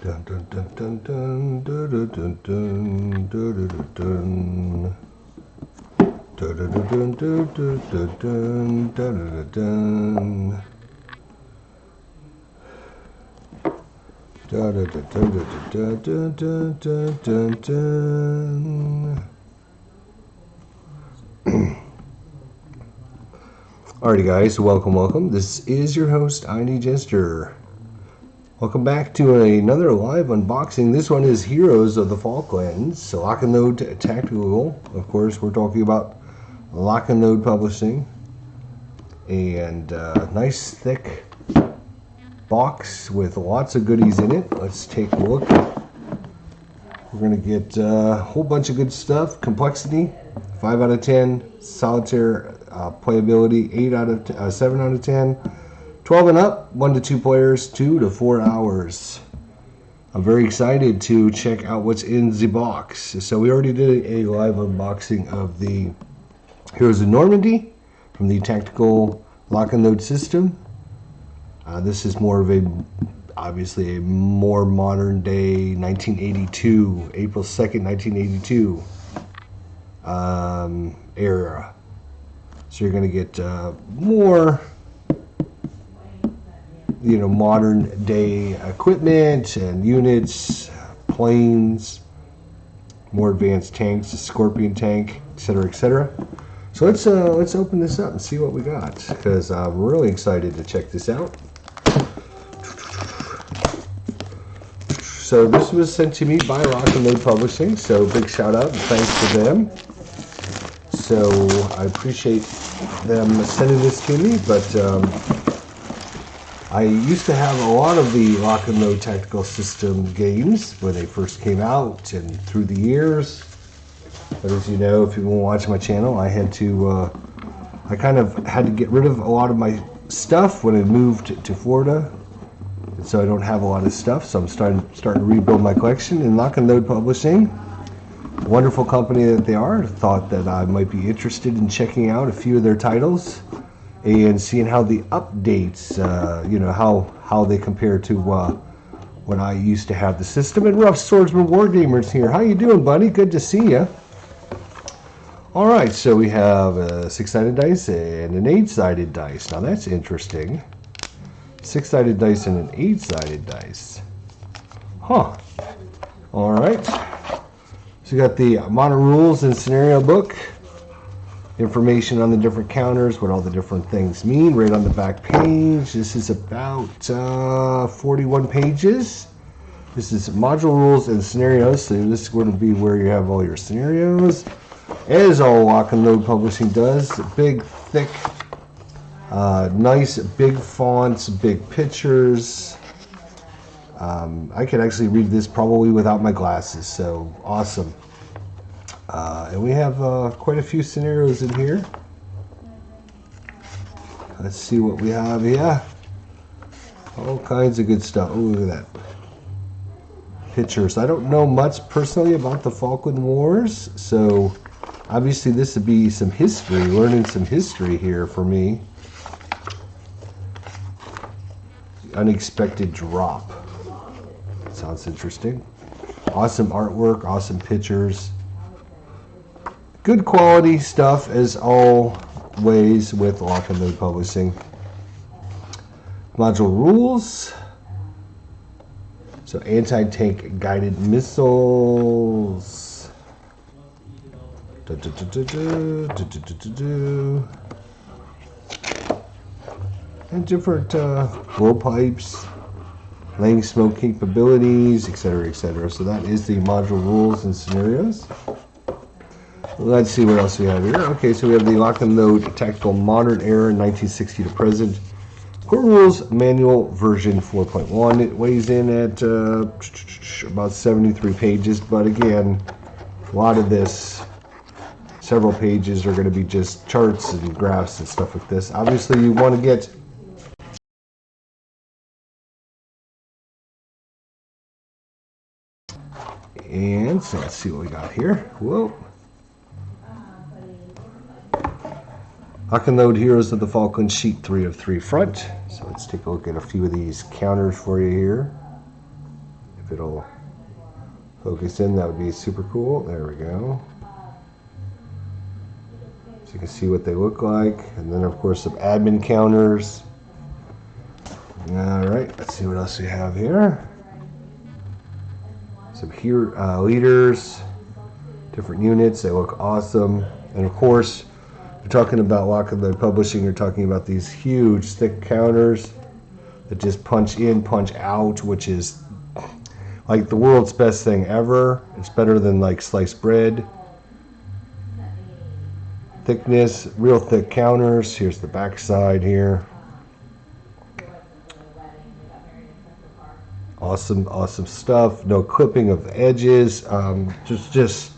Dun dun dun dun dun dun dun dun dun dun dun dun dun dun. Alrighty guys, welcome. This is your host, ID Jester. Welcome back to another live unboxing. This one is Heroes of the Falklands, Lock and Load Tactical. Of course, we're talking about Lock and Load Publishing. And nice thick box with lots of goodies in it. Let's take a look. We're going to get a whole bunch of good stuff. Complexity, 5 out of 10. Solitaire playability, 7 out of 10. 12 and up, 1 to 2 players, 2 to 4 hours. I'm very excited to check out what's in the box. So we already did a live unboxing of the Heroes of Normandy from the Tactical Lock and Load system. This is more of obviously a more modern day 1982, April 2nd, 1982 era. So you're going to get more, modern day equipment and units, planes, more advanced tanks, a Scorpion tank, etc., etc. So let's open this up and see what we got, because I'm really excited to check this out. So this was sent to me by Lock and Load Publishing, so big shout out and thanks to them. So I appreciate them sending this to me, but I used to have a lot of the Lock and Load Tactical System games when they first came out and through the years. But as you know, if you've been watching my channel, I kind of had to get rid of a lot of my stuff when I moved to Florida. And so I don't have a lot of stuff, so I'm starting to rebuild my collection. And Lock and Load Publishing, wonderful company that they are, thought that I might be interested in checking out a few of their titles and seeing how the updates, how they compare to when I used to have the system. And Rough Swordsman Wargamers here. How you doing, buddy? Good to see you. All right, so we have a 6-sided dice and an 8-sided dice. Now that's interesting. 6-sided dice and an 8-sided dice. Huh. All right. So you got the modern rules and scenario book. Information on the different counters, what all the different things mean, right on the back page. This is about 41 pages. This is module rules and scenarios. So this is going to be where you have all your scenarios. As all Lock and Load Publishing does, big, thick, nice, big fonts, big pictures. I can actually read this probably without my glasses, so awesome. And we have quite a few scenarios in here. Let's see what we have here. All kinds of good stuff. Oh, look at that. Pictures. I don't know much personally about the Falkland Wars, so obviously this would be some history, learning some history here for me. Unexpected drop. Sounds interesting. Awesome artwork, awesome pictures. Good quality stuff as always with Lock and Load Publishing. Module rules. So anti-tank guided missiles. And different blowpipes, laying smoke capabilities, etc., etc. So that is the module rules and scenarios. Let's see what else we have here. Okay, so we have the Lock and Load Tactical Modern Era 1960 to present. Core Rules Manual version 4.1. It weighs in at about 73 pages, but again, a lot of this, several pages are going to be just charts and graphs and stuff like this. Obviously, you want to get and so let's see what we got here. Whoa. Lock and Load Heroes of the Falklands sheet 3 of 3 front. So let's take a look at a few of these counters for you here. If it'll focus in, that would be super cool. There we go. So you can see what they look like. And then, of course, some admin counters. All right, let's see what else we have here. Some leaders, different units. They look awesome. And, of course, you're talking about Lock and Load Publishing. You're talking about these huge, thick counters that just punch in, punch out, which is like the world's best thing ever. It's better than like sliced bread. Thickness, real thick counters. Here's the back side here. Awesome, awesome stuff. No clipping of the edges. Just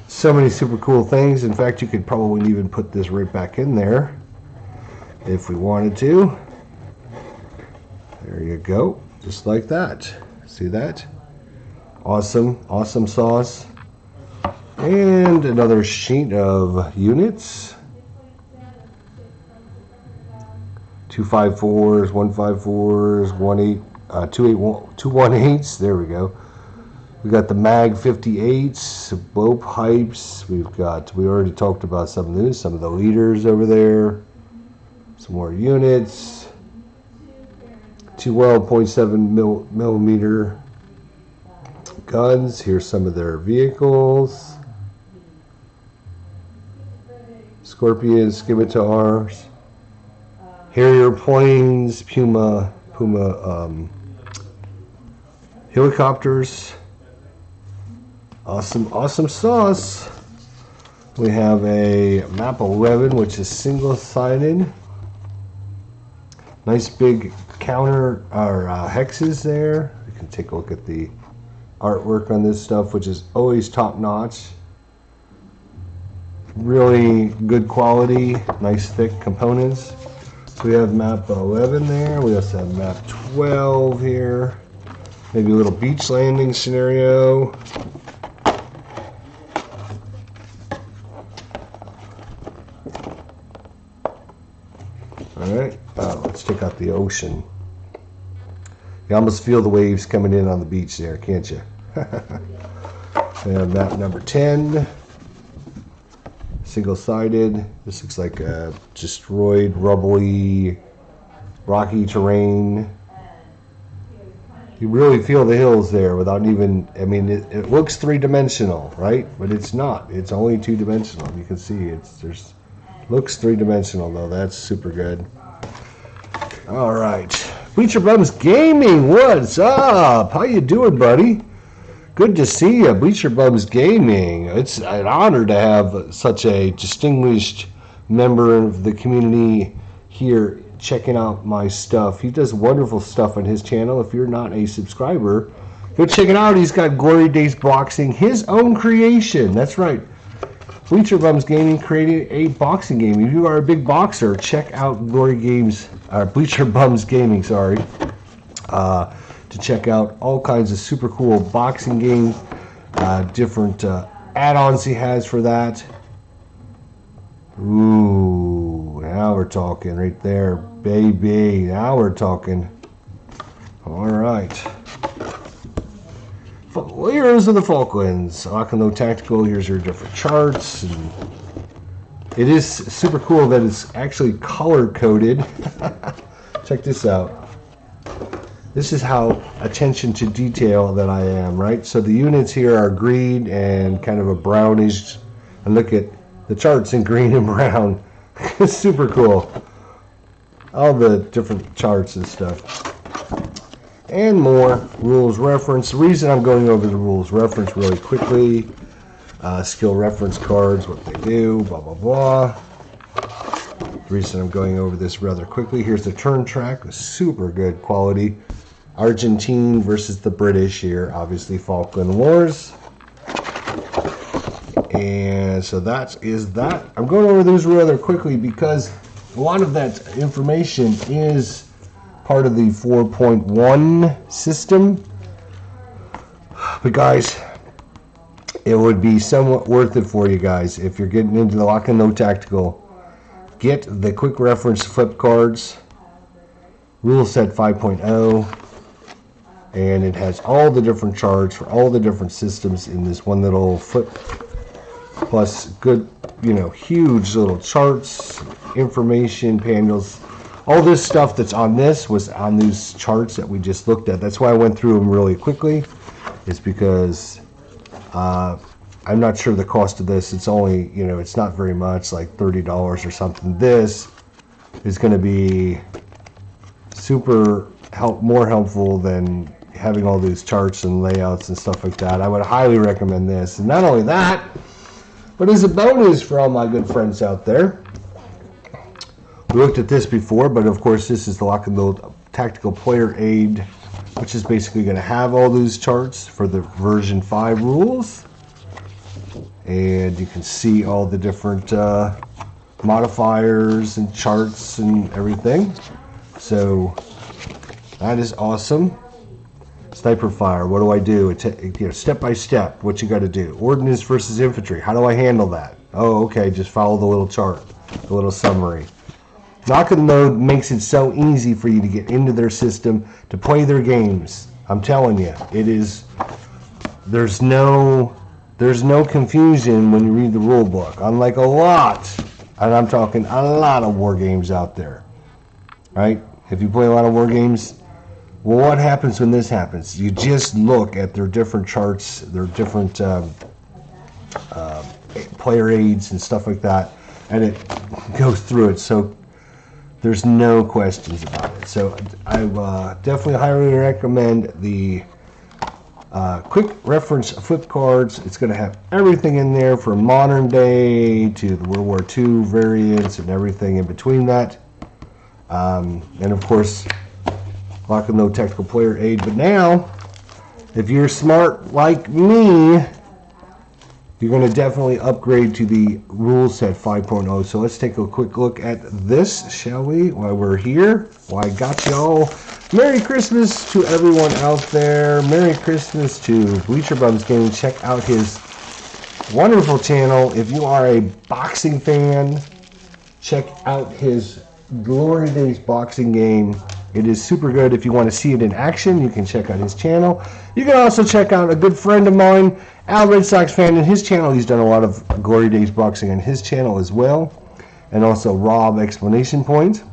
so many super cool things. In fact, you could probably even put this right back in there if we wanted to. There you go, just like that. See that? Awesome, awesome sauce. And another sheet of units. 254s, 154s, 218s. There we go. We got the Mag 58s, blow pipes. We already talked about some of these, some of the leaders over there. Some more units. 12.7 millimeter guns. Here's some of their vehicles. Scorpions, scimitars, Harrier planes, Puma helicopters. Awesome sauce. We have a map 11, which is single-sided. Nice big counter or hexes there. You can take a look at the artwork on this stuff, which is always top-notch. Really good quality, nice thick components. So we have map 11 there. We also have map 12 here. Maybe a little beach landing scenario. Alright, let's check out the ocean. You almost feel the waves coming in on the beach there, can't you? We have map number 10. Single-sided. This looks like a destroyed, rubbly, rocky terrain. You really feel the hills there without even, I mean, it looks three-dimensional, right? But it's not. It's only two-dimensional. You can see looks three-dimensional, though. That's super good. All right. Bleacher Bums Gaming, what's up? How you doing, buddy? Good to see you, Bleacher Bums Gaming. It's an honor to have such a distinguished member of the community here checking out my stuff. He does wonderful stuff on his channel. If you're not a subscriber, go check it out. He's got Glory Days Boxing, his own creation. That's right. Bleacher Bums Gaming created a boxing game. If you are a big boxer, check out Bleacher Bums Gaming, sorry. To check out all kinds of super cool boxing games, different add-ons he has for that. Ooh, now we're talking right there, baby. Now we're talking. All right. Heroes of the Falklands. Lock and Load Tactical. Here's your different charts. And it is super cool that it's actually color-coded. Check this out. This is how attention to detail that I am, right? So the units here are green and kind of a brownish. And look at the charts in green and brown. It's super cool. All the different charts and stuff. And more rules reference. The reason I'm going over the rules reference really quickly. Skill reference cards, what they do, blah, blah, blah. The reason I'm going over this rather quickly. Here's the turn track. Super good quality. Argentine versus the British here, obviously Falkland Wars. And so that is that. I'm going over those rather quickly because a lot of that information is part of the 4.1 system. But guys, it would be somewhat worth it for you guys if you're getting into the Lock and Load Tactical. Get the quick reference flip cards, rule set 5.0. and it has all the different charts for all the different systems in this one little foot, plus good, huge little charts, information panels. All this stuff that's on this was on these charts that we just looked at. That's why I went through them really quickly, is because I'm not sure the cost of this. It's only, it's not very much, like $30 or something. This is going to be more helpful than having all these charts and layouts and stuff like that. I would highly recommend this. And not only that, but as a bonus for all my good friends out there, we looked at this before, but of course this is the Lock and Load Tactical Player Aid, which is basically going to have all these charts for the version 5 rules. And you can see all the different modifiers and charts and everything. So that is awesome. Sniper fire, what do I do? Step by step, what you got to do. Ordnance versus infantry, how do I handle that? Oh, okay, just follow the little chart, the little summary. Lock and Load makes it so easy for you to get into their system, to play their games. I'm telling you, it is. There's no confusion when you read the rule book. Unlike a lot, and I'm talking a lot of war games out there, right? If you play a lot of war games, well, what happens when this happens? You just look at their different charts, their different player aids and stuff like that, and it goes through it. So there's no questions about it. So I definitely highly recommend the quick reference flip cards. It's going to have everything in there from modern day to the World War II variants and everything in between that. And of course, Lock and Load Tactical Player Aid. But now, if you're smart like me, you're going to definitely upgrade to the rule set 5.0. So let's take a quick look at this, shall we? While we're here, I got y'all. Merry Christmas to everyone out there. Merry Christmas to Bleacher Bums Gaming. Check out his wonderful channel. If you are a boxing fan, check out his Glory Days boxing game. It is super good. If you want to see it in action, you can check out his channel. You can also check out a good friend of mine, Al Red Sox fan, and his channel. He's done a lot of Glory Days boxing on his channel as well, and also Rob Explanation Point.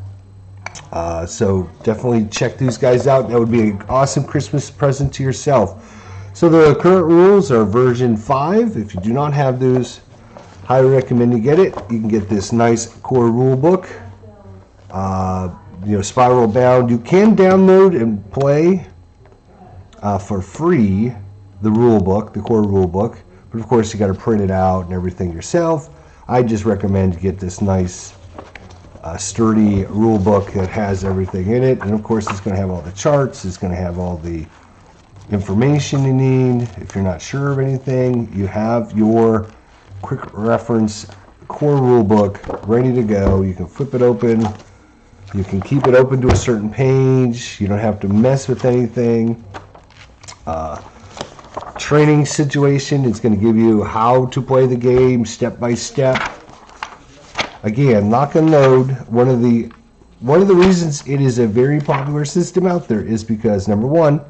So definitely check these guys out. That would be an awesome Christmas present to yourself. So the current rules are version 5. If you do not have those, highly recommend you get it. You can get this nice core rule book. Spiral bound. You can download and play for free the rule book, the core rule book, but of course you got to print it out and everything yourself. I just recommend you get this nice sturdy rule book that has everything in it, and of course it's going to have all the charts, it's going to have all the information you need. If you're not sure of anything, you have your quick reference core rule book ready to go. You can flip it open. You can keep it open to a certain page. You don't have to mess with anything. Training situation, it's going to give you how to play the game step by step. Again, Lock and Load, one of the reasons it is a very popular system out there is because, number one,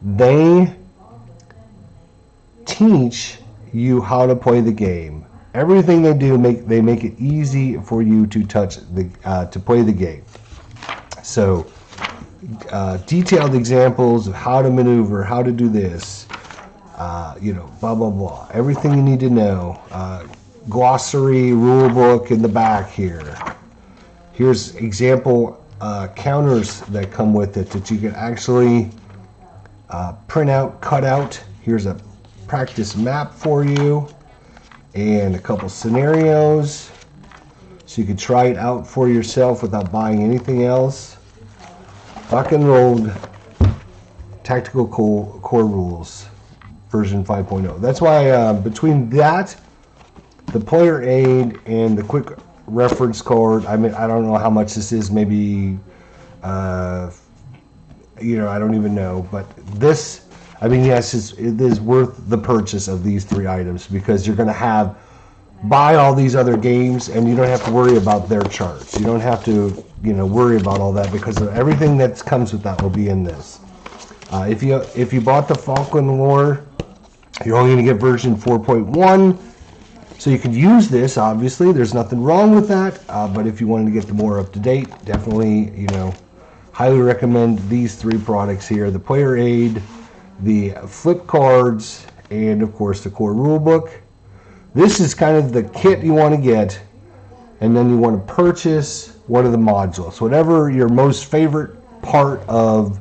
they teach you how to play the game. Everything they do, they make it easy for you to to play the game. So, detailed examples of how to maneuver, how to do this, blah blah blah. Everything you need to know. Glossary, rule book in the back here. Here's example counters that come with it that you can actually print out, cut out. Here's a practice map for you and a couple scenarios so you can try it out for yourself without buying anything else. Lock and Load Tactical Core Rules version 5.0. That's why between that, the player aid, and the quick reference card, I don't know how much this is, maybe I don't even know, but this, yes, it is worth the purchase of these 3 items, because you're going to buy all these other games and you don't have to worry about their charts. You don't have to worry about all that, because everything that comes with that will be in this. If you bought the Falkland War, you're only going to get version 4.1. So you could use this, obviously. There's nothing wrong with that. But if you wanted to get the more up-to-date, definitely, highly recommend these three products here. The player aid, the flip cards, and, of course, the core rulebook. This is kind of the kit you want to get. And then you want to purchase one of the modules. Whatever your most favorite part of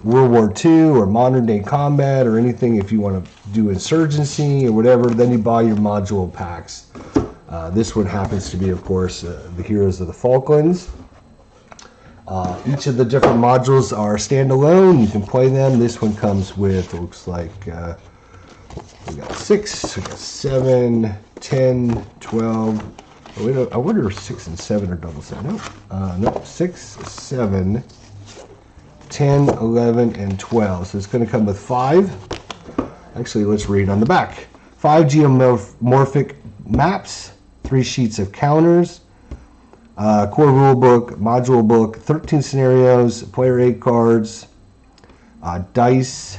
World War II or modern day combat or anything, if you want to do insurgency or whatever, then you buy your module packs. This one happens to be, of course, the Heroes of the Falklands. Each of the different modules are standalone. You can play them. This one comes with, it looks like, we got 6, we got 7, 10, 12. I wonder if 6 and 7 are double set. No, 6, 7, 10, 11, and 12. So it's going to come with 5. Actually, let's read on the back. 5 geomorphic maps, 3 sheets of counters, core rule book, module book, 13 scenarios, player aid cards, dice.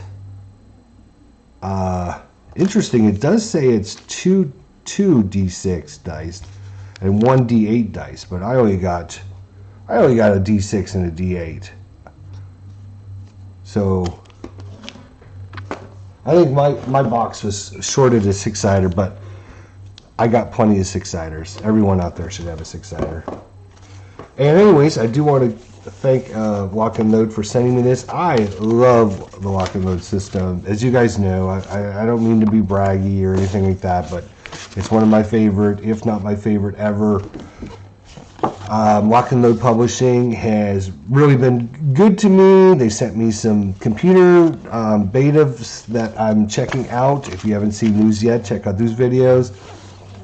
Interesting, it does say it's two D6 dice and 1 D8 dice, but I only got a D6 and a D8. So I think my box was shorted a 6-sider, but I got plenty of 6-siders. Everyone out there should have a 6-sider. And anyways, I do want to thank Lock and Load for sending me this. I love the Lock and Load system. As you guys know, I don't mean to be braggy or anything like that, but it's one of my favorite, if not my favorite ever. Lock and Load Publishing has really been good to me. They sent me some computer betas that I'm checking out. If you haven't seen those yet, check out those videos.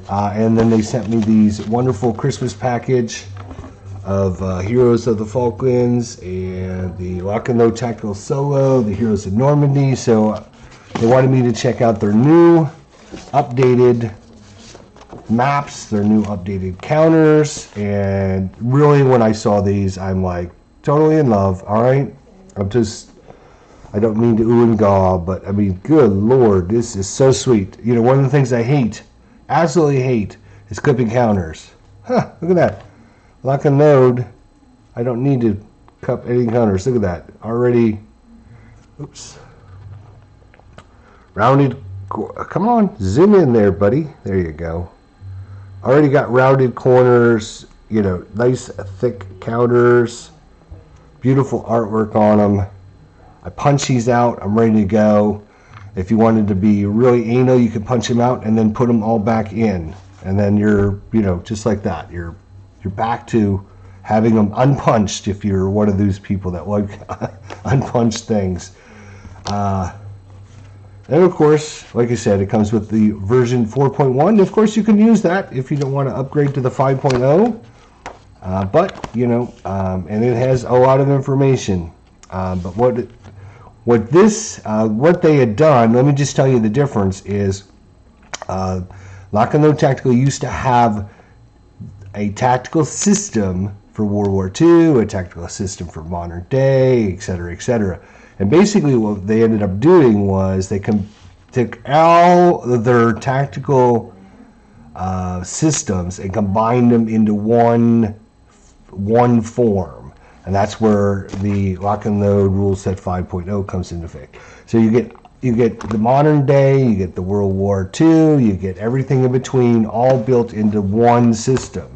And then they sent me these wonderful Christmas package of Heroes of the Falklands and the Lock and Load Tactical Solo, the Heroes of Normandy. So they wanted me to check out their new updated maps, their new updated counters, and really when I saw these, I'm like totally in love. All right, I don't mean to ooh and gaw, but I mean, good Lord, this is so sweet. One of the things I absolutely hate, is clipping counters. Look at that. Lock and Load, I don't need to cup any counters. Look at that. Already, oops. Rounded, come on, zoom in there, buddy. There you go. Already got rounded corners, nice thick counters, beautiful artwork on them. I punch these out, I'm ready to go. If you wanted to be really anal, you could punch them out and then put them all back in. And then you're, just like that. You're back to having them unpunched if you're one of those people that like unpunched things. And of course, like I said, it comes with the version 4.1. Of course, you can use that if you don't want to upgrade to the 5.0. And it has a lot of information. But what they had done, let me just tell you the difference is, Lock and Load Tactical used to have a tactical system for World War II, a tactical system for modern day, etc., etc. And basically what they ended up doing was they took all their tactical systems and combined them into one form. And that's where the Lock and Load Rule Set 5.0 comes into effect. So you get the modern day, you get the World War II, you get everything in between, all built into one system.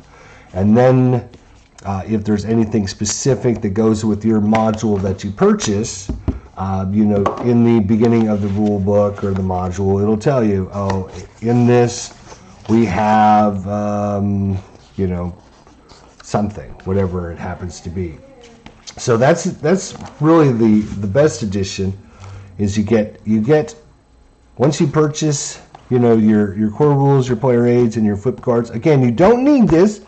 And then if there's anything specific that goes with your module that you purchase, in the beginning of the rule book or the module, it'll tell you, oh, in this we have, something, whatever it happens to be. So that's really the best edition. Is you get once you purchase, your core rules, your player aids, and your flip cards. Again, you don't need this.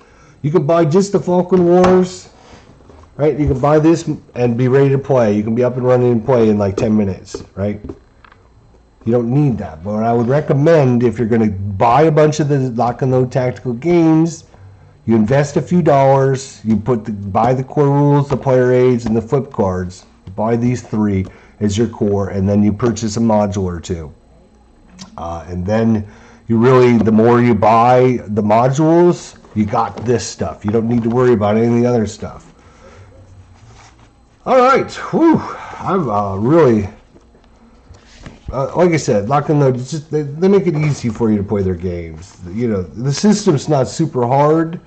You can buy just the Falkland Wars, right? You can buy this and be ready to play. You can be up and running and play in like 10 minutes, right? You don't need that. But I would recommend, if you're going to buy a bunch of the Lock and Load tactical games, you invest a few dollars, you buy the core rules, the player aids, and the flip cards, buy these 3 as your core, and then you purchase a module or 2. And then you really, the more you buy the modules, you got this stuff. You don't need to worry about any of the other stuff. All right, whew. I've really, like I said, Lock and Load, it's just, they make it easy for you to play their games. You know, the system's not super hard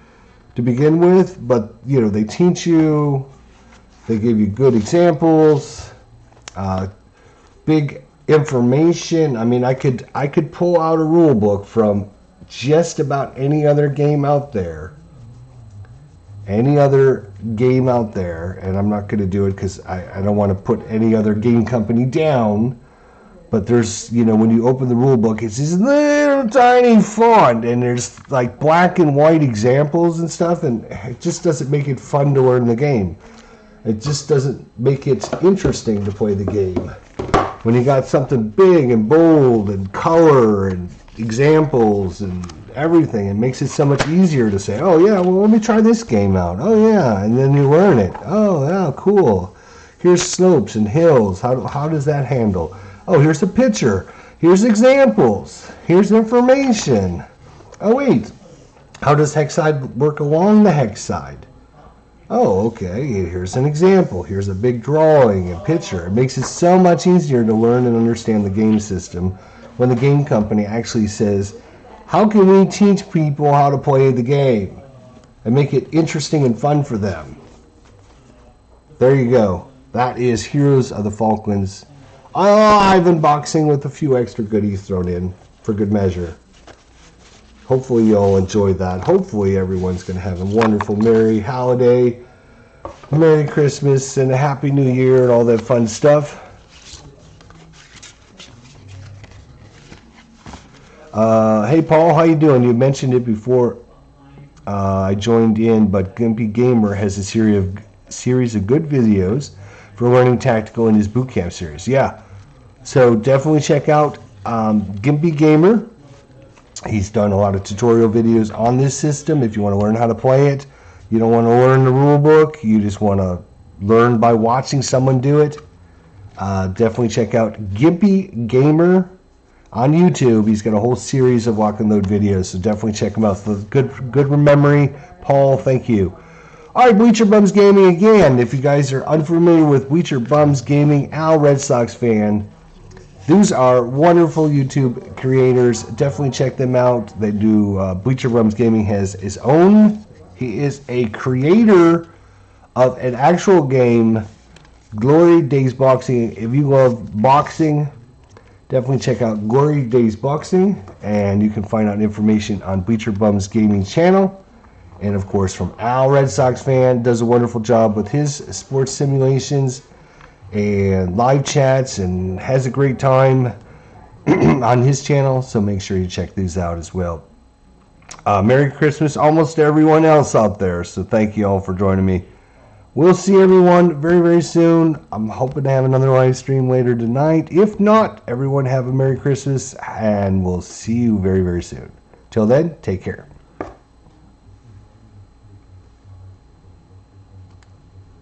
to begin with, but, you know, they teach you, they give you good examples, big information. I mean, I could pull out a rule book from just about any other game out there. Any other game out there, and I'm not going to do it because I don't want to put any other game company down, but there's, you know, when you open the rule book, it's this little tiny font, and there's like black and white examples and stuff, and it just doesn't make it fun to learn the game. It just doesn't make it interesting to play the game. When you got something big and bold and color and examples and everything, it makes it so much easier to say, oh yeah, well, let me try this game out. Oh yeah, and then you learn it. Oh yeah, cool. Here's slopes and hills. How does that handle? Oh, here's a picture. Here's examples. Here's information. Oh wait, how does hex side work along the hex side? Oh, okay, here's an example. Here's a big drawing and picture. It makes it so much easier to learn and understand the game system when the game company actually says, how can we teach people how to play the game and make it interesting and fun for them? There you go. That is Heroes of the Falklands. I've unboxing with a few extra goodies thrown in for good measure. Hopefully you all enjoyed that. Hopefully everyone's going to have a wonderful Merry Holiday, Merry Christmas, and a Happy New Year and all that fun stuff. Hey Paul, how you doing? You mentioned it before I joined in, but Gimpy Gamer has a series of good videos for learning tactical in his bootcamp series. Yeah, so definitely check out Gimpy Gamer. He's done a lot of tutorial videos on this system. If you want to learn how to play it, you don't want to learn the rule book, you just want to learn by watching someone do it, definitely check out Gimpy Gamer on YouTube. He's got a whole series of Lock and Load videos, so definitely check him out. So good memory, Paul. Thank you. All right, Bleacher Bums Gaming again. If you guys are unfamiliar with Bleacher Bums Gaming, Al Red Sox fan, these are wonderful YouTube creators. Definitely check them out. They do. Bleacher Bums Gaming has his own. He is a creator of an actual game, Glory Days Boxing. If you love boxing, definitely check out Glory Days Boxing, and you can find out information on Bleacher Bums Gaming channel. And of course, from Al Red Sox fan, does a wonderful job with his sports simulations and live chats, and has a great time on his channel. So make sure you check these out as well. Merry Christmas, almost to everyone else out there. So thank you all for joining me. We'll see everyone very, very soon. I'm hoping to have another live stream later tonight. If not, everyone have a Merry Christmas, and we'll see you very, very soon. Till then, take care.